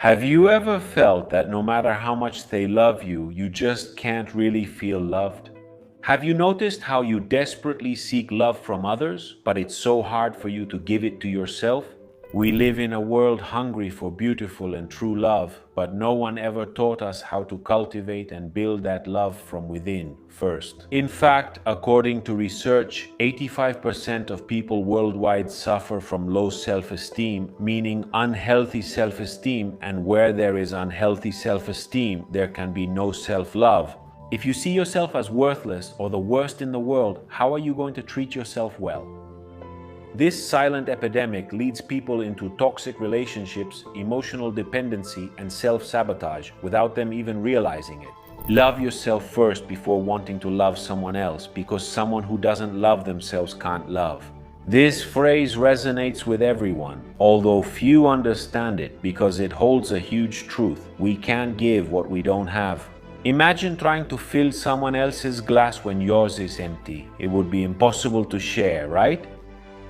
Have you ever felt that no matter how much they love you, you just can't really feel loved? Have you noticed how you desperately seek love from others, but it's so hard for you to give it to yourself? We live in a world hungry for beautiful and true love, but no one ever taught us how to cultivate and build that love from within first. In fact, according to research, 85% of people worldwide suffer from low self-esteem, meaning unhealthy self-esteem, and where there is unhealthy self-esteem, there can be no self-love. If you see yourself as worthless or the worst in the world, how are you going to treat yourself well? This silent epidemic leads people into toxic relationships, emotional dependency, and self-sabotage without them even realizing it. Love yourself first before wanting to love someone else, because someone who doesn't love themselves can't love. This phrase resonates with everyone, although few understand it because it holds a huge truth. We can't give what we don't have. Imagine trying to fill someone else's glass when yours is empty. It would be impossible to share, right?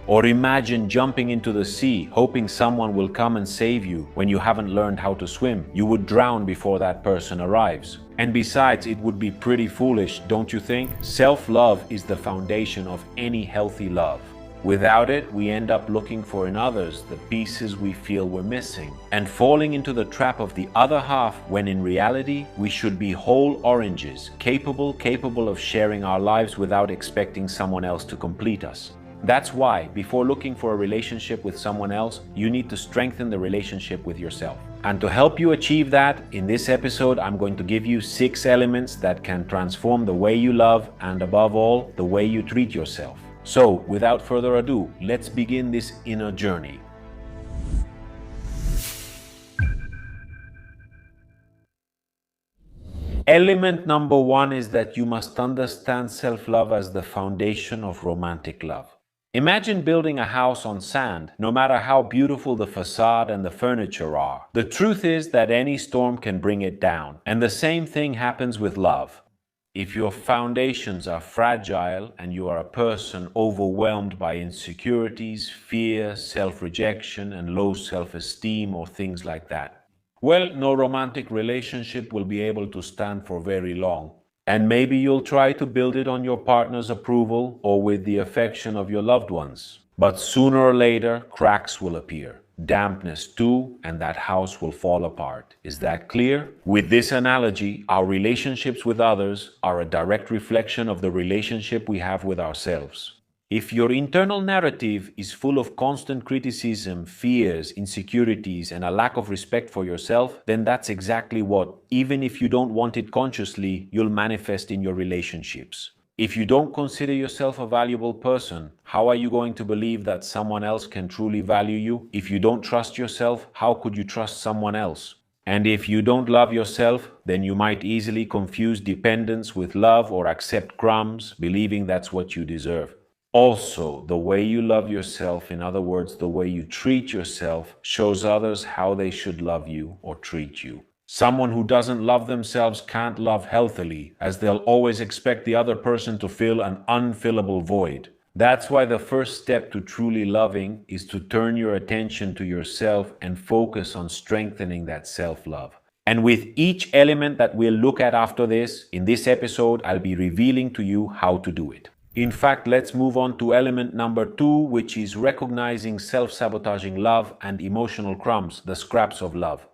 Or imagine jumping into the sea, hoping someone will come and save you when you haven't learned how to swim. You would drown before that person arrives. And besides, it would be pretty foolish, don't you think? Self-love is the foundation of any healthy love. Without it, we end up looking for in others the pieces we feel we're missing, and falling into the trap of the other half when in reality, we should be whole oranges, capable of sharing our lives without expecting someone else to complete us. That's why, before looking for a relationship with someone else, you need to strengthen the relationship with yourself. And to help you achieve that, in this episode, I'm going to give you 6 elements that can transform the way you love and, above all, the way you treat yourself. So, without further ado, let's begin this inner journey. Element number 1 is that you must understand self-love as the foundation of romantic love. Imagine building a house on sand, no matter how beautiful the facade and the furniture are. The truth is that any storm can bring it down, and the same thing happens with love. If your foundations are fragile and you are a person overwhelmed by insecurities, fear, self-rejection, and low self-esteem or things like that, well, no romantic relationship will be able to stand for very long. And maybe you'll try to build it on your partner's approval or with the affection of your loved ones. But sooner or later, cracks will appear, dampness too, and that house will fall apart. Is that clear? With this analogy, our relationships with others are a direct reflection of the relationship we have with ourselves. If your internal narrative is full of constant criticism, fears, insecurities, and a lack of respect for yourself, then that's exactly what, even if you don't want it consciously, you'll manifest in your relationships. If you don't consider yourself a valuable person, how are you going to believe that someone else can truly value you? If you don't trust yourself, how could you trust someone else? And if you don't love yourself, then you might easily confuse dependence with love or accept crumbs, believing that's what you deserve. Also, the way you love yourself, in other words, the way you treat yourself, shows others how they should love you or treat you. Someone who doesn't love themselves can't love healthily, as they'll always expect the other person to fill an unfillable void. That's why the first step to truly loving is to turn your attention to yourself and focus on strengthening that self-love. And with each element that we'll look at after this, in this episode, I'll be revealing to you how to do it. In fact, let's move on to element number 2, which is recognizing self-sabotaging love and emotional crumbs, the scraps of love.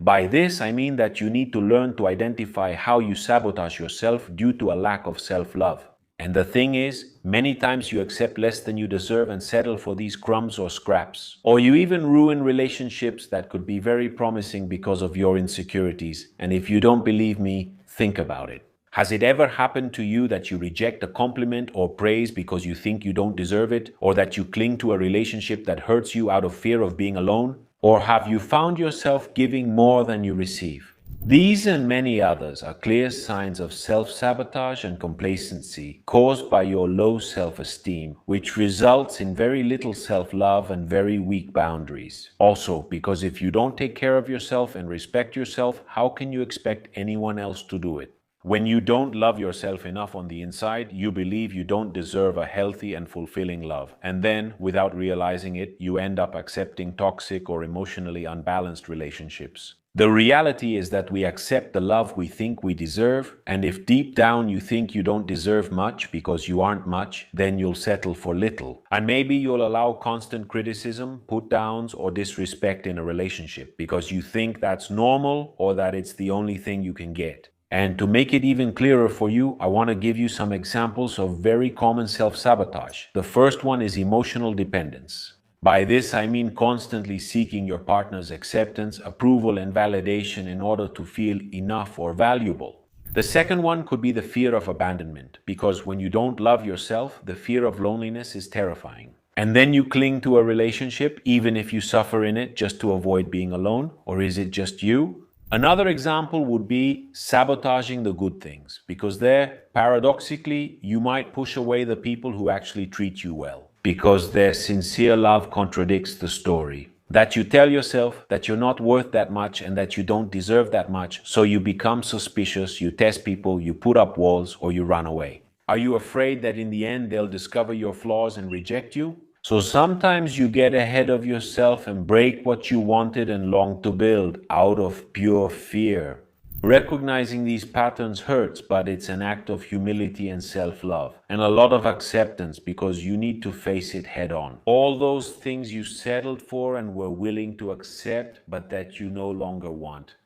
By this, I mean that you need to learn to identify how you sabotage yourself due to a lack of self-love. And the thing is, many times you accept less than you deserve and settle for these crumbs or scraps. Or you even ruin relationships that could be very promising because of your insecurities. And if you don't believe me, think about it. Has it ever happened to you that you reject a compliment or praise because you think you don't deserve it, or that you cling to a relationship that hurts you out of fear of being alone? Or have you found yourself giving more than you receive? These and many others are clear signs of self-sabotage and complacency caused by your low self-esteem, which results in very little self-love and very weak boundaries. Also, because if you don't take care of yourself and respect yourself, how can you expect anyone else to do it? When you don't love yourself enough on the inside, you believe you don't deserve a healthy and fulfilling love. And then, without realizing it, you end up accepting toxic or emotionally unbalanced relationships. The reality is that we accept the love we think we deserve, and if deep down you think you don't deserve much because you aren't much, then you'll settle for little. And maybe you'll allow constant criticism, put downs, or disrespect in a relationship because you think that's normal or that it's the only thing you can get. And to make it even clearer for you, I want to give you some examples of very common self-sabotage. The first one is emotional dependence. By this, I mean constantly seeking your partner's acceptance, approval, and validation in order to feel enough or valuable. The second one could be the fear of abandonment, because when you don't love yourself, the fear of loneliness is terrifying. And then you cling to a relationship, even if you suffer in it, just to avoid being alone? Or is it just you? Another example would be sabotaging the good things, because there, paradoxically, you might push away the people who actually treat you well, because their sincere love contradicts the story. That you tell yourself that you're not worth that much and that you don't deserve that much, so you become suspicious, you test people, you put up walls, or you run away. Are you afraid that in the end they'll discover your flaws and reject you? So sometimes you get ahead of yourself and break what you wanted and longed to build out of pure fear. Recognizing these patterns hurts, but it's an act of humility and self-love, and a lot of acceptance because you need to face it head on. All those things you settled for and were willing to accept, but that you no longer want.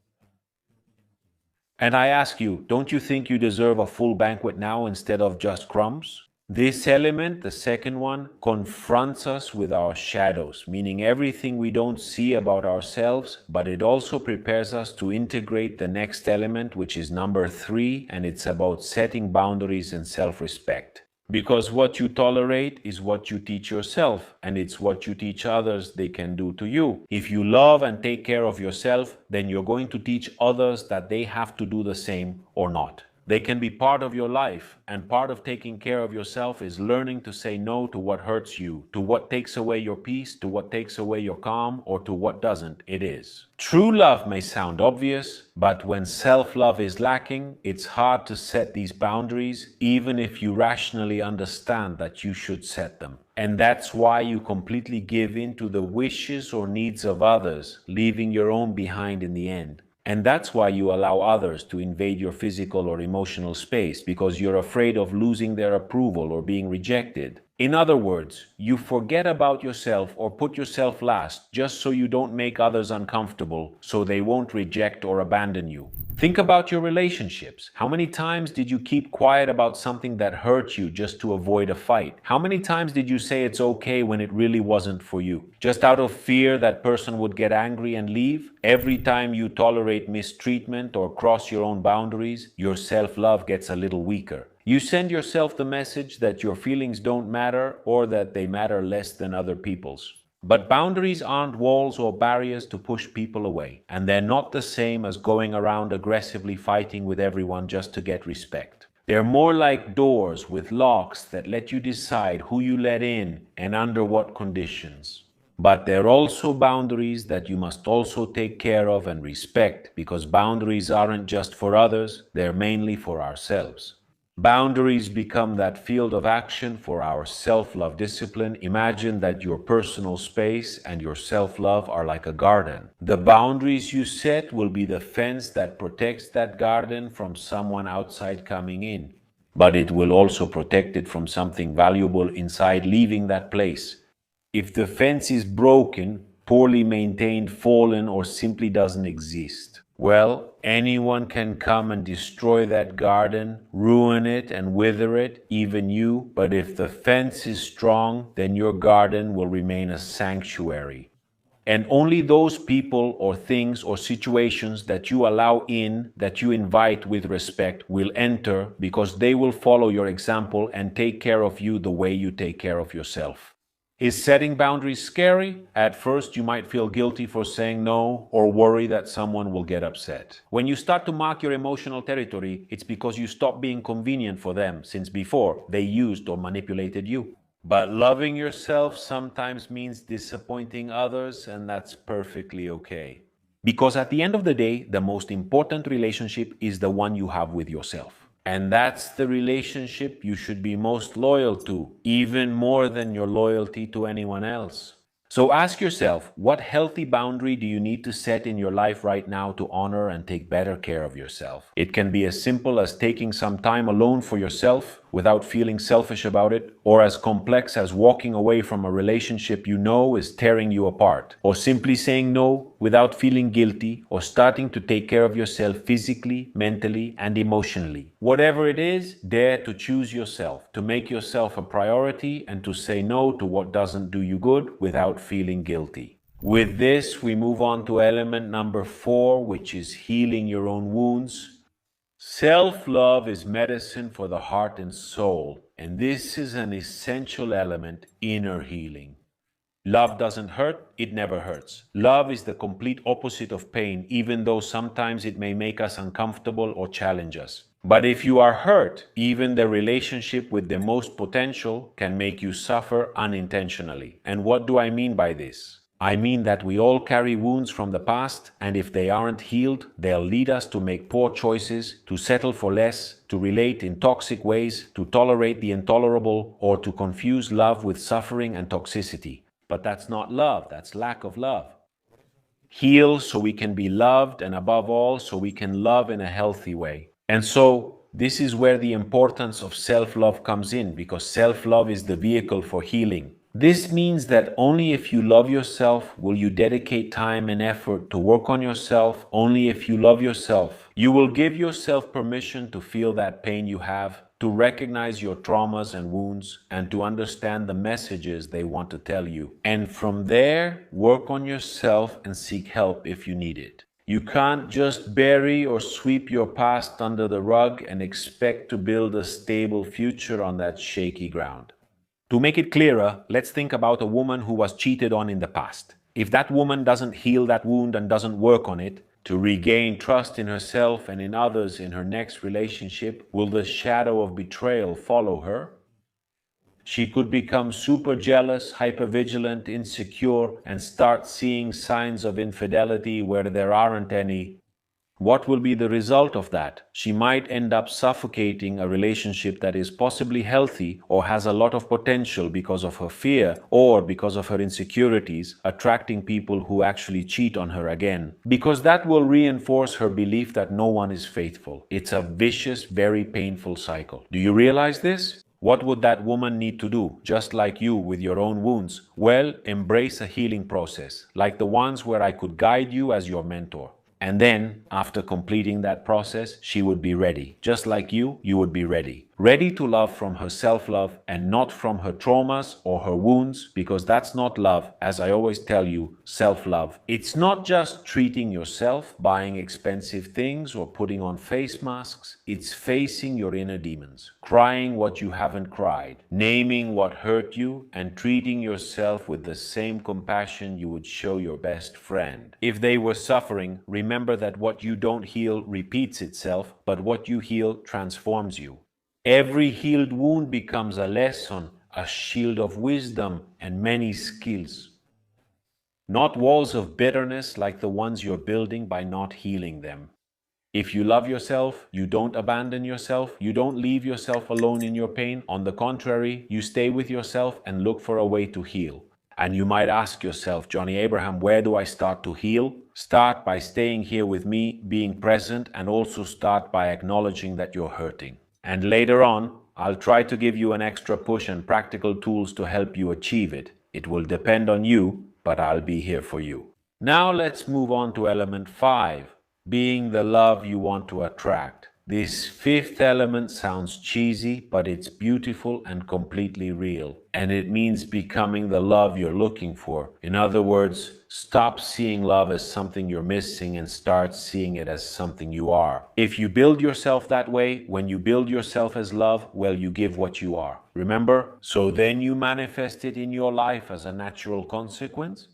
And I ask you, don't you think you deserve a full banquet now instead of just crumbs? This element, the second one, confronts us with our shadows, meaning everything we don't see about ourselves, but it also prepares us to integrate the next element, which is number 3, and it's about setting boundaries and self-respect. Because what you tolerate is what you teach yourself, and it's what you teach others they can do to you. If you love and take care of yourself, then you're going to teach others that they have to do the same or not. They can be part of your life, and part of taking care of yourself is learning to say no to what hurts you, to what takes away your peace, to what takes away your calm, or to what doesn't. It is. True love may sound obvious, but when self-love is lacking, it's hard to set these boundaries, even if you rationally understand that you should set them. And that's why you completely give in to the wishes or needs of others, leaving your own behind in the end. And that's why you allow others to invade your physical or emotional space, because you're afraid of losing their approval or being rejected. In other words, you forget about yourself or put yourself last just so you don't make others uncomfortable, so they won't reject or abandon you. Think about your relationships. How many times did you keep quiet about something that hurt you just to avoid a fight? How many times did you say it's okay when it really wasn't for you? Just out of fear that person would get angry and leave? Every time you tolerate mistreatment or cross your own boundaries, your self-love gets a little weaker. You send yourself the message that your feelings don't matter or that they matter less than other people's. But boundaries aren't walls or barriers to push people away, and they're not the same as going around aggressively fighting with everyone just to get respect. They're more like doors with locks that let you decide who you let in and under what conditions. But they're also boundaries that you must also take care of and respect, because boundaries aren't just for others, they're mainly for ourselves. Boundaries become that field of action for our self-love discipline. Imagine that your personal space and your self-love are like a garden. The boundaries you set will be the fence that protects that garden from someone outside coming in. But it will also protect it from something valuable inside leaving that place. If the fence is broken, poorly maintained, fallen, or simply doesn't exist, well, anyone can come and destroy that garden, ruin it and wither it, even you. But if the fence is strong, then your garden will remain a sanctuary. And only those people or things or situations that you allow in, that you invite with respect, will enter, because they will follow your example and take care of you the way you take care of yourself. Is setting boundaries scary? At first, you might feel guilty for saying no or worry that someone will get upset. When you start to mark your emotional territory, it's because you stop being convenient for them, since before they used or manipulated you. But loving yourself sometimes means disappointing others, and that's perfectly okay. Because at the end of the day, the most important relationship is the one you have with yourself. And that's the relationship you should be most loyal to, even more than your loyalty to anyone else. So ask yourself, what healthy boundary do you need to set in your life right now to honor and take better care of yourself? It can be as simple as taking some time alone for yourself without feeling selfish about it, or as complex as walking away from a relationship you know is tearing you apart, or simply saying no without feeling guilty, or starting to take care of yourself physically, mentally, and emotionally. Whatever it is, dare to choose yourself, to make yourself a priority, and to say no to what doesn't do you good without feeling guilty. With this, we move on to element number 4, which is healing your own wounds. Self-love is medicine for the heart and soul, and this is an essential element, inner healing. Love doesn't hurt, it never hurts. Love is the complete opposite of pain, even though sometimes it may make us uncomfortable or challenge us. But if you are hurt, even the relationship with the most potential can make you suffer unintentionally. And what do I mean by this? I mean that we all carry wounds from the past, and if they aren't healed, they'll lead us to make poor choices, to settle for less, to relate in toxic ways, to tolerate the intolerable, or to confuse love with suffering and toxicity. But that's not love, that's lack of love. Heal so we can be loved, and above all, so we can love in a healthy way. And so, this is where the importance of self-love comes in, because self-love is the vehicle for healing. This means that only if you love yourself will you dedicate time and effort to work on yourself. Only if you love yourself, you will give yourself permission to feel that pain you have, to recognize your traumas and wounds, and to understand the messages they want to tell you. And from there, work on yourself and seek help if you need it. You can't just bury or sweep your past under the rug and expect to build a stable future on that shaky ground. To make it clearer, let's think about a woman who was cheated on in the past. If that woman doesn't heal that wound and doesn't work on it, to regain trust in herself and in others in her next relationship, will the shadow of betrayal follow her? She could become super jealous, hypervigilant, insecure, and start seeing signs of infidelity where there aren't any. What will be the result of that? She might end up suffocating a relationship that is possibly healthy or has a lot of potential because of her fear or because of her insecurities, attracting people who actually cheat on her again. Because that will reinforce her belief that no one is faithful. It's a vicious, very painful cycle. Do you realize this? What would that woman need to do, just like you with your own wounds? Well, embrace a healing process, like the ones where I could guide you as your mentor. And then, after completing that process, she would be ready. Just like you would be ready. Ready to love from her self-love and not from her traumas or her wounds, because that's not love, as I always tell you, self-love. It's not just treating yourself, buying expensive things or putting on face masks. It's facing your inner demons, crying what you haven't cried, naming what hurt you, and treating yourself with the same compassion you would show your best friend. If they were suffering, remember that what you don't heal repeats itself, but what you heal transforms you. Every healed wound becomes a lesson, a shield of wisdom and many skills. Not walls of bitterness like the ones you're building by not healing them. If you love yourself, you don't abandon yourself, you don't leave yourself alone in your pain. On the contrary, you stay with yourself and look for a way to heal. And you might ask yourself, Johnny Abraham, where do I start to heal? Start by staying here with me, being present, and also start by acknowledging that you're hurting. And later on, I'll try to give you an extra push and practical tools to help you achieve it. It will depend on you, but I'll be here for you. Now let's move on to element 5, being the love you want to attract. This fifth element sounds cheesy, but it's beautiful and completely real. And it means becoming the love you're looking for. In other words, stop seeing love as something you're missing and start seeing it as something you are. If you build yourself that way, when you build yourself as love, well, you give what you are. Remember? So then you manifest it in your life as a natural consequence.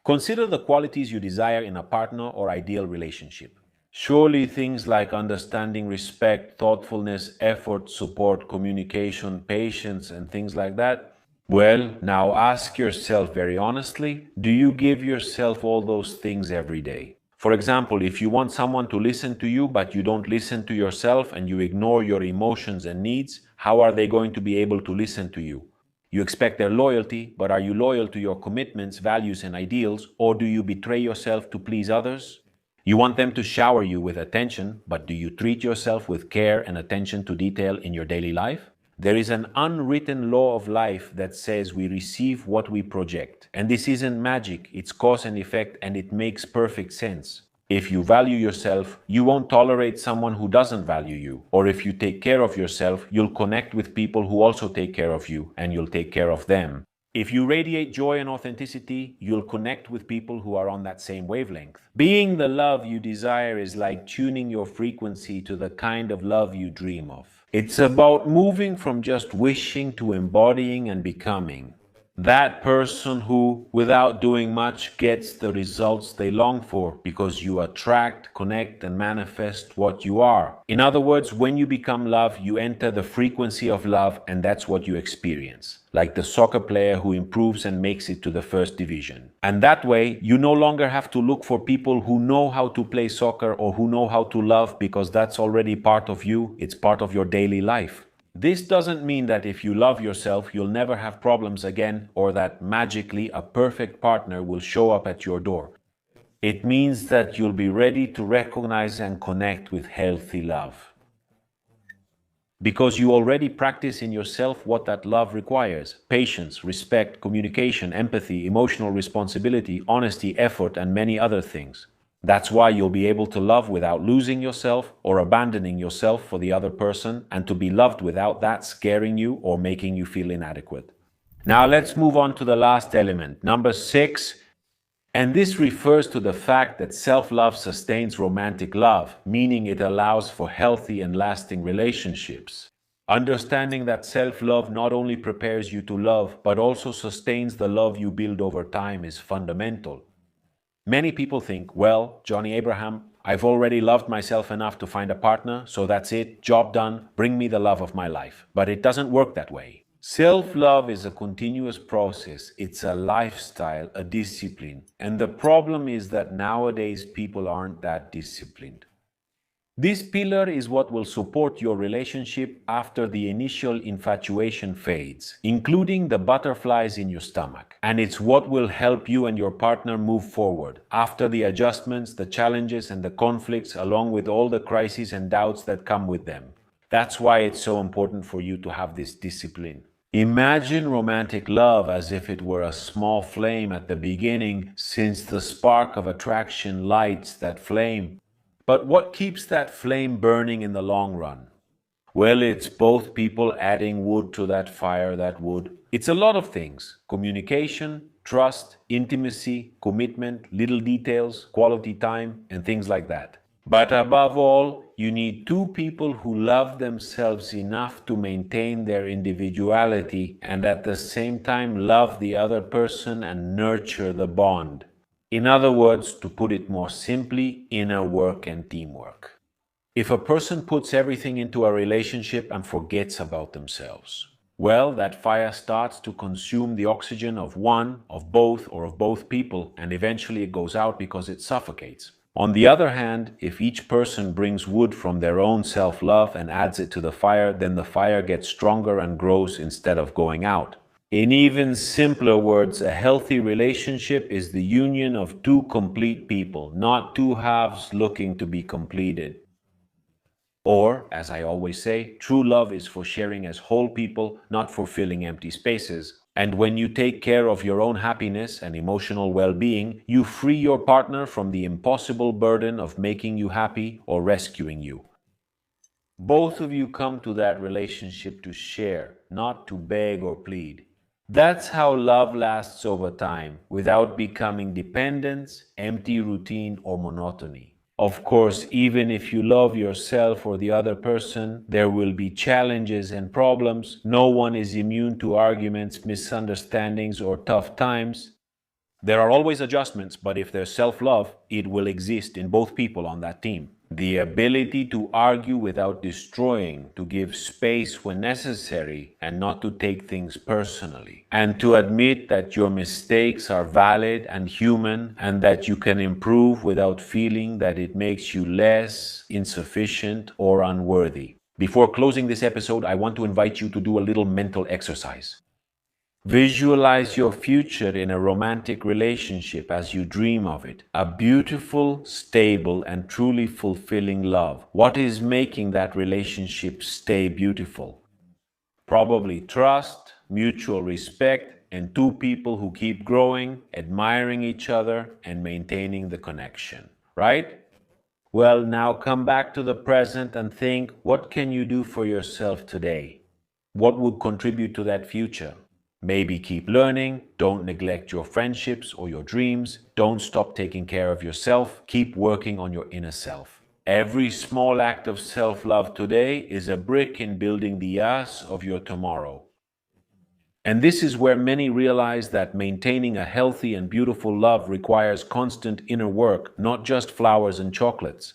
Consider the qualities you desire in a partner or ideal relationship. Surely things like understanding, respect, thoughtfulness, effort, support, communication, patience, and things like that. Well, now ask yourself very honestly, do you give yourself all those things every day? For example, if you want someone to listen to you, but you don't listen to yourself and you ignore your emotions and needs, how are they going to be able to listen to you? You expect their loyalty, but are you loyal to your commitments, values, and ideals, or do you betray yourself to please others? You want them to shower you with attention, but do you treat yourself with care and attention to detail in your daily life? There is an unwritten law of life that says we receive what we project. And this isn't magic, it's cause and effect, and it makes perfect sense. If you value yourself, you won't tolerate someone who doesn't value you. Or if you take care of yourself, you'll connect with people who also take care of you, and you'll take care of them. If you radiate joy and authenticity, you'll connect with people who are on that same wavelength. Being the love you desire is like tuning your frequency to the kind of love you dream of. It's about moving from just wishing to embodying and becoming. That person who, without doing much, gets the results they long for because you attract, connect, and manifest what you are. In other words, when you become love, you enter the frequency of love, and that's what you experience. Like the soccer player who improves and makes it to the first division. And that way, you no longer have to look for people who know how to play soccer or who know how to love because that's already part of you, it's part of your daily life. This doesn't mean that if you love yourself, you'll never have problems again or that magically a perfect partner will show up at your door. It means that you'll be ready to recognize and connect with healthy love. Because you already practice in yourself what that love requires: patience, respect, communication, empathy, emotional responsibility, honesty, effort, and many other things. That's why you'll be able to love without losing yourself or abandoning yourself for the other person, and to be loved without that scaring you or making you feel inadequate. Now let's move on to the last element, number 6. And this refers to the fact that self-love sustains romantic love, meaning it allows for healthy and lasting relationships. Understanding that self-love not only prepares you to love, but also sustains the love you build over time is fundamental. Many people think, well, Johnny Abraham, I've already loved myself enough to find a partner, so that's it, job done, bring me the love of my life. But it doesn't work that way. Self-love is a continuous process. It's a lifestyle, a discipline. And the problem is that nowadays people aren't that disciplined. This pillar is what will support your relationship after the initial infatuation fades, including the butterflies in your stomach. And it's what will help you and your partner move forward after the adjustments, the challenges, and the conflicts, along with all the crises and doubts that come with them. That's why it's so important for you to have this discipline. Imagine romantic love as if it were a small flame at the beginning, since the spark of attraction lights that flame. But what keeps that flame burning in the long run? Well, it's both people adding wood to that fire, that wood. It's a lot of things: communication, trust, intimacy, commitment, little details, quality time, and things like that. But above all, you need two people who love themselves enough to maintain their individuality and at the same time love the other person and nurture the bond. In other words, to put it more simply, inner work and teamwork. If a person puts everything into a relationship and forgets about themselves, well, that fire starts to consume the oxygen of one, of both, or of both people, and eventually it goes out because it suffocates. On the other hand, if each person brings wood from their own self-love and adds it to the fire, then the fire gets stronger and grows instead of going out. In even simpler words, a healthy relationship is the union of two complete people, not two halves looking to be completed. Or, as I always say, true love is for sharing as whole people, not for filling empty spaces. And when you take care of your own happiness and emotional well-being, you free your partner from the impossible burden of making you happy or rescuing you. Both of you come to that relationship to share, not to beg or plead. That's how love lasts over time, without becoming dependence, empty routine, or monotony. Of course, even if you love yourself or the other person, there will be challenges and problems. No one is immune to arguments, misunderstandings, or tough times. There are always adjustments, but if there's self-love, it will exist in both people on that team. The ability to argue without destroying, to give space when necessary, and not to take things personally. And to admit that your mistakes are valid and human, and that you can improve without feeling that it makes you less, insufficient, or unworthy. Before closing this episode, I want to invite you to do a little mental exercise. Visualize your future in a romantic relationship as you dream of it. A beautiful, stable, and truly fulfilling love. What is making that relationship stay beautiful? Probably trust, mutual respect, and two people who keep growing, admiring each other, and maintaining the connection. Right? Well, now come back to the present and think, what can you do for yourself today? What would contribute to that future? Maybe keep learning, don't neglect your friendships or your dreams, don't stop taking care of yourself, keep working on your inner self. Every small act of self-love today is a brick in building the us of your tomorrow. And this is where many realize that maintaining a healthy and beautiful love requires constant inner work, not just flowers and chocolates.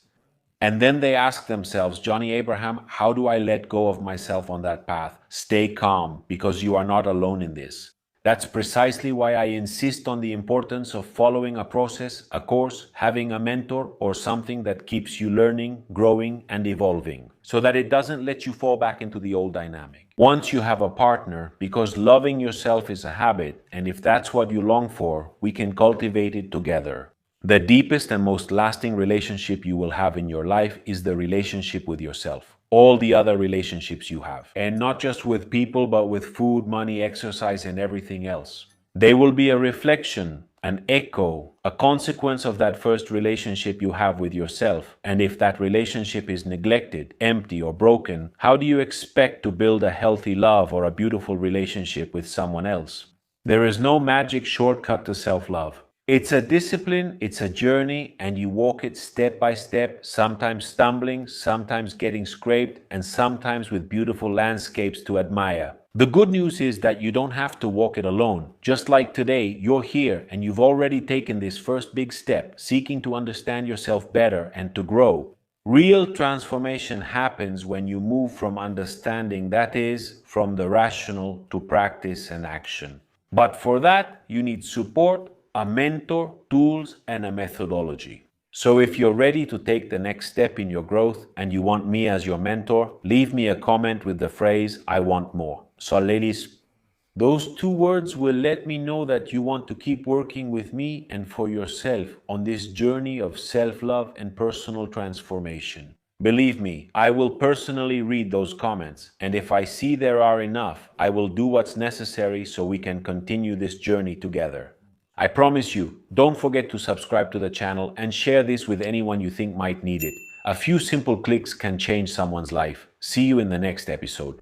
And then they ask themselves, Johnny Abraham, how do I let go of myself on that path? Stay calm, because you are not alone in this. That's precisely why I insist on the importance of following a process, a course, having a mentor, or something that keeps you learning, growing, and evolving, so that it doesn't let you fall back into the old dynamic. Once you have a partner, because loving yourself is a habit, and if that's what you long for, we can cultivate it together. The deepest and most lasting relationship you will have in your life is the relationship with yourself. All the other relationships you have. And not just with people, but with food, money, exercise, and everything else. They will be a reflection, an echo, a consequence of that first relationship you have with yourself. And if that relationship is neglected, empty, or broken, how do you expect to build a healthy love or a beautiful relationship with someone else? There is no magic shortcut to self-love. It's a discipline, it's a journey, and you walk it step by step, sometimes stumbling, sometimes getting scraped, and sometimes with beautiful landscapes to admire. The good news is that you don't have to walk it alone. Just like today, you're here and you've already taken this first big step, seeking to understand yourself better and to grow. Real transformation happens when you move from understanding, that is, from the rational, to practice and action. But for that, you need support, a mentor, tools, and a methodology. So if you're ready to take the next step in your growth and you want me as your mentor, leave me a comment with the phrase, I want more. So ladies, those two words will let me know that you want to keep working with me and for yourself on this journey of self-love and personal transformation. Believe me, I will personally read those comments, and if I see there are enough, I will do what's necessary so we can continue this journey together. I promise you, don't forget to subscribe to the channel and share this with anyone you think might need it. A few simple clicks can change someone's life. See you in the next episode.